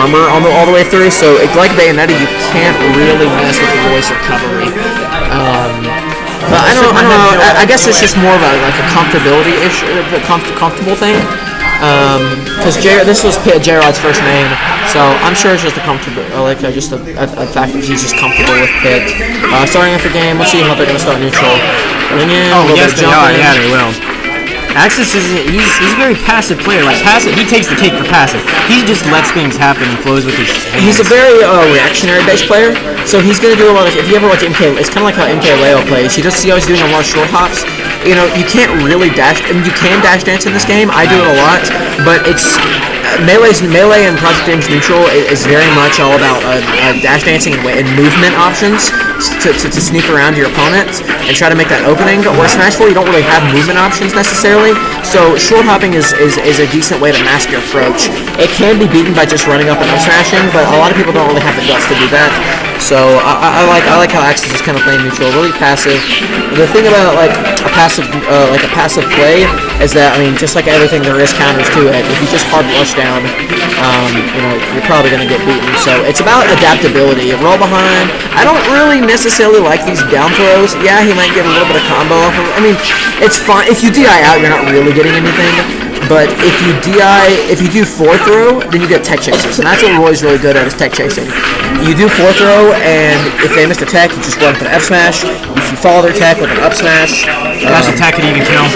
armor all the way through, so like Bayonetta, you can't really mess with Roy's recovery. But I don't know. I guess it's just more of a comfortability issue, comfortable thing. Because this was J-Rod's first main, so I'm sure it's just a comfortable, just a fact that he's just comfortable with Pit. Starting off the game, let's see how they're going to start neutral. Yes, they are. Yeah, they will. Axis he's a very passive player. Like passive, he takes the cake for passive. He just lets things happen and flows with his hands. He's a very reactionary based player, so he's gonna do a lot of. If you ever watch MK, it's kind of like how MK Leo plays. He always doing a lot of short hops. You know, you can't really dash. I mean, you can dash dance in this game. I do it a lot, but it's melee and Project M's neutral is very much all about dash dancing and movement options to sneak around your opponent and try to make that opening. Where Smash 4, you don't really have movement options necessarily, so short hopping is a decent way to mask your approach. It can be beaten by just running up and up smashing, but a lot of people don't really have the guts to do that. So I like how Axis is kind of playing neutral, really passive. The thing about like a passive play is that, I mean, just like everything, there is counters to it. If you just hard rush down, you're probably going to get beaten. So it's about adaptability. Roll behind. I don't really necessarily like these down throws. Yeah, he might get a little bit of combo off of it. I mean, it's fine. If you DI out, you're not really getting anything. But if you do 4-throw, then you get tech chases, and that's what Roy's really good at, is tech chasing. You do 4-throw, and if they miss the tech, you just run for the F smash. If you follow their tech with an up smash, dash attack can even kill.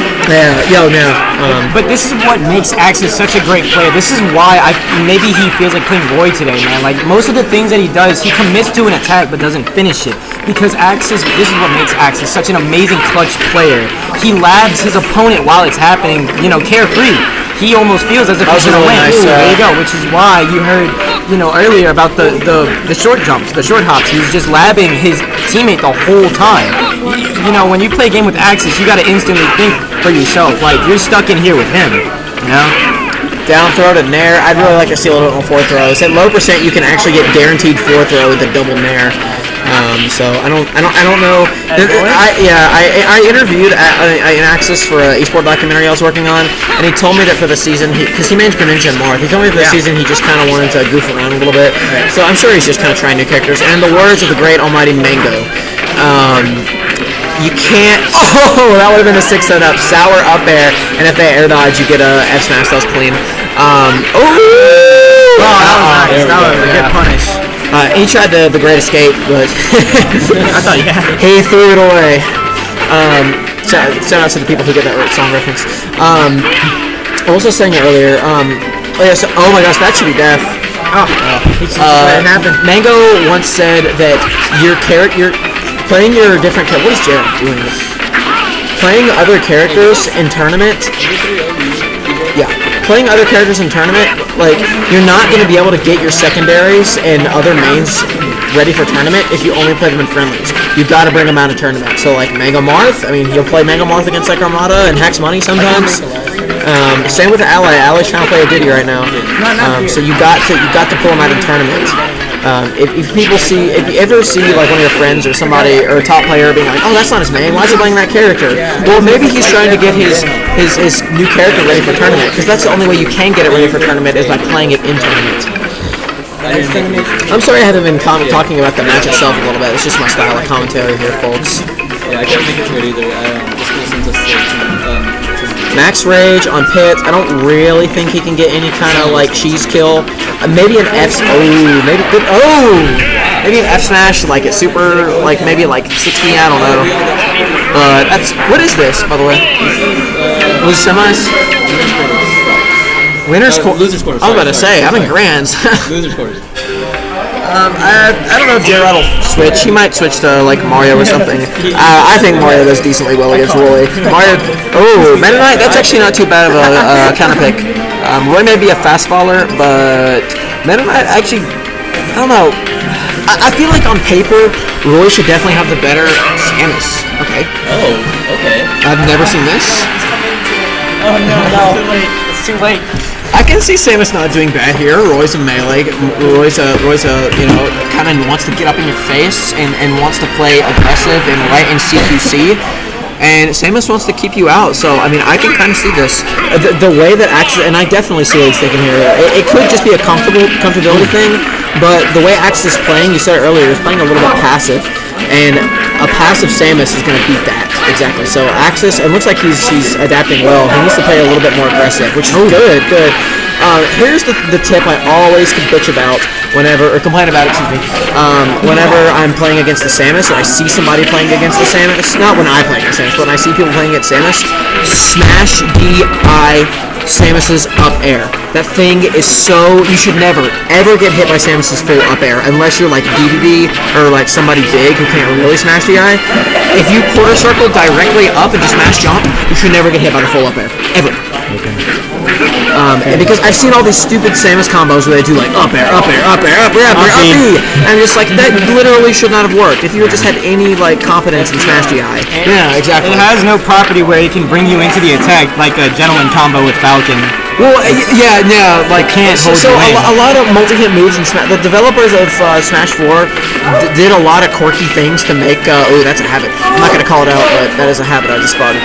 But this is what makes Axis such a great player. This is why maybe he feels like playing Roy today, man. Like most of the things that he does, he commits to an attack but doesn't finish it. Because Axis, this is what makes Axis such an amazing clutch player. He labs his opponent while it's happening, carefree. He almost feels as if he's going to win. Nice, there you go, which is why you heard, earlier about the short jumps, the short hops. He's just labbing his teammate the whole time. When you play a game with Axis, you got to instantly think for yourself, like, you're stuck in here with him, Down throw to Nair. I'd really like to see a little bit more 4-throws. At low percent, you can actually get guaranteed 4-throw with the double Nair. So I don't know. I interviewed an Axis for an eSport documentary I was working on, and he told me that for the season, because he managed Greninja and Marth, he told me for the season he just kind of wanted to goof around a little bit. So I'm sure he's just kind of trying new characters. And in the words of the great almighty Mango, you can't. Oh, that would have been a 6-set up sour up air, and if they air dodge, you get a F smash. That was clean. That was nice. That was a good punish. He tried the Great Escape, but I thought he threw it away. Shout out to the people who get that song reference. I was also saying earlier. Oh my gosh, that should be death. Mango once said that you're playing your different. What is Jared doing? Playing other characters in tournament. Yeah. Playing other characters in tournament, like, you're not going to be able to get your secondaries and other mains ready for tournament if you only play them in friendlies. You've got to bring them out of tournament. So, like, Mango Marth, I mean, you'll play Mango Marth against, like, Armada and Hacks Money sometimes. Same with Ally. Ally's trying to play a Diddy right now. So you got to pull them out in tournament. If you ever see like one of your friends or somebody or a top player being like, oh, that's not his main, why is he playing that character? Well, maybe he's trying to get his new character ready for tournament, because that's the only way you can get it ready for tournament is by playing it in tournament. I'm sorry I haven't been talking about the match itself a little bit. It's just my style of commentary here, folks. Yeah, I can't think it's good either. Just listen to Max Rage on Pit. I don't really think he can get any kind of like cheese kill. Maybe an F. Maybe an F smash, like at super, like maybe like 60. I don't know. But that's what is this, by the way? Was semis? Winners quarters. Losers quarters. I was about to say, I'm in grands. Losers quarters. I don't know if J-Rod will switch. He might switch to like Mario or something. I think Mario does decently well against Roy. Meta Knight, that's actually not too bad of a counter pick. Roy may be a fast faller, but Meta Knight actually, I don't know. I feel like on paper, Roy should definitely have the better Samus. Okay. Oh, okay. I've never seen this. Oh no, it's too late. I can see Samus not doing bad here. Roy's a melee. Roy's kind of wants to get up in your face and wants to play aggressive and right in CQC. and Samus wants to keep you out. So I mean, I can kind of see this. The way that Axis, and I definitely see what he's thinking here. It could just be a comfortability thing, but the way Axis is playing, you said it earlier, he's playing a little bit passive, and a passive Samus is going to beat that. Exactly. So Axis, it looks like he's adapting well. He needs to play a little bit more aggressive, which is good. Here's the tip I always bitch about or complain about, whenever I'm playing against the Samus, or I see somebody playing against the Samus, not when I play against Samus, but when I see people playing against Samus, smash DI Samus's up air. That thing is so, you should never, ever get hit by Samus's full up air, unless you're like DDD, or like somebody big who can't really smash DI. If you quarter circle directly up and just smash jump, you should never get hit by the full up air, ever. Because I've seen all these stupid Samus combos where they do like up air, up air, up air, up air, up air, up B, and just like that literally should not have worked if you just had any like competence in Smash DI. Yeah, exactly. It has no property where it can bring you into the attack like a gentleman combo with Falcon. Well, yeah, like can't hold so you in. a lot of multi-hit moves in the developers of Smash 4 did a lot of quirky things to make. Oh, that's a habit. I'm not gonna call it out, but that is a habit I just spotted.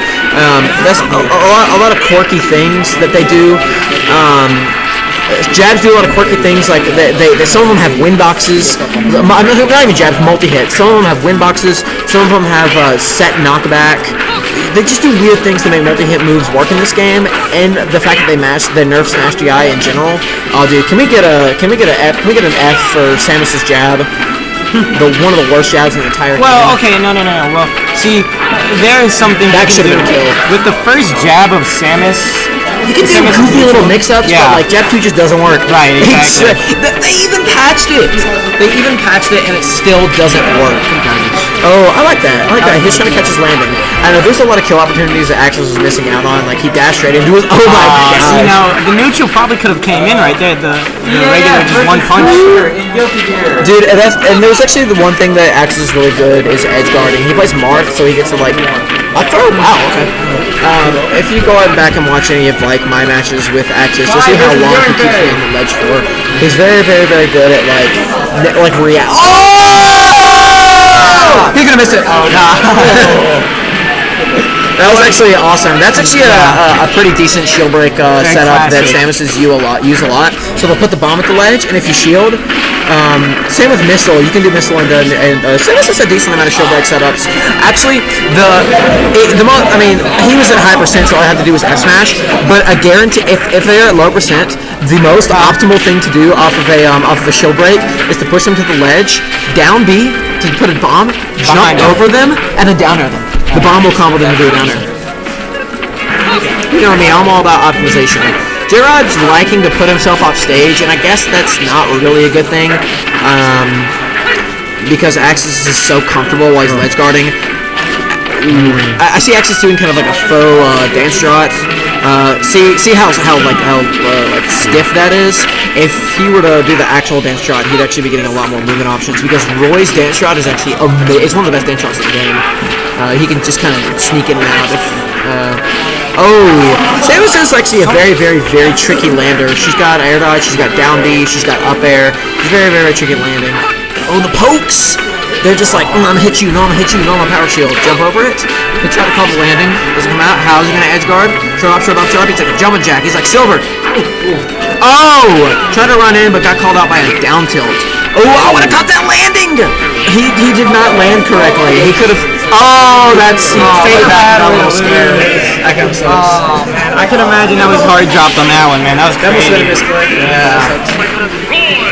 That's a lot of quirky things that they do. Jabs do a lot of quirky things, like some of them have win boxes. Not even jabs, multi-hit. Some of them have win boxes. Some of them have set knockback. They just do weird things to make multi-hit moves work in this game, and the fact that they nerf Smash DI in general. Oh, dude, can we get an F for Samus's jab? One of the worst jabs in the entire game. Well, okay, no. Well, see, there is something that should have been killed. With the first jab of Samus, you can do goofy little mix-ups, but like jab 2 just doesn't work. Right, exactly. They even patched it. And it still doesn't work. Oh, I like that. He's trying to catch his landing. I know there's a lot of kill opportunities that Axis was missing out on. Like he dashed right into his. Oh my god! See, now the neutral probably could have came in right there. The regular just one punch. Dude, and there's actually the one thing that Axis is really good is edge guarding. He plays Marth, so he gets to like. Wow, okay. If you go back and watch any of like my matches with Axis, you'll see how long he keeps getting the ledge for. He's very, very, very good at like react. He's gonna miss it. Oh no. That was actually awesome. That's actually a pretty decent shield break setup that Samus use a lot. So they'll put the bomb at the ledge, and if you shield, same with missile. You can do missile, and Samus has a decent amount of shield break setups. Actually, he was at high percent, so all I had to do was F smash. But I guarantee, if they're at low percent, the most optimal thing to do off of a shield break is to push them to the ledge, down B to put a bomb, jump over them, and then down air them. The bomb will combo them to do a downer. You know me, I'm all about optimization. J-Rod's liking to put himself off stage, and I guess that's not really a good thing, because Axis is so comfortable while he's ledge guarding. I see Axis doing kind of like a faux dance drop. See how stiff that is. If he were to do the actual dance trot, he'd actually be getting a lot more movement options, because Roy's dance trot is actually it's one of the best dance trots in the game. He can just kind of sneak in and out. Samus is actually a very, very, very tricky lander. She's got air dodge, she's got down B, she's got up air. She's very, very tricky landing. Oh, the pokes! They're just like, I'm gonna hit you, no, I'm gonna hit you, no, I'm a power shield. Jump over it. He tried to call the landing. Doesn't come out. How's he gonna edge guard? Sharp. He's like a jumping jack. He's like Silver. Oh! Tried to run in, but got called out by a down tilt. Oh, I would have caught that landing! He did not land correctly. He could have. Oh, that's fake back. That was scary. That got so. Oh man, I can imagine that was hard dropped on that one, man. That was crazy. That must have been a misclick. Yeah.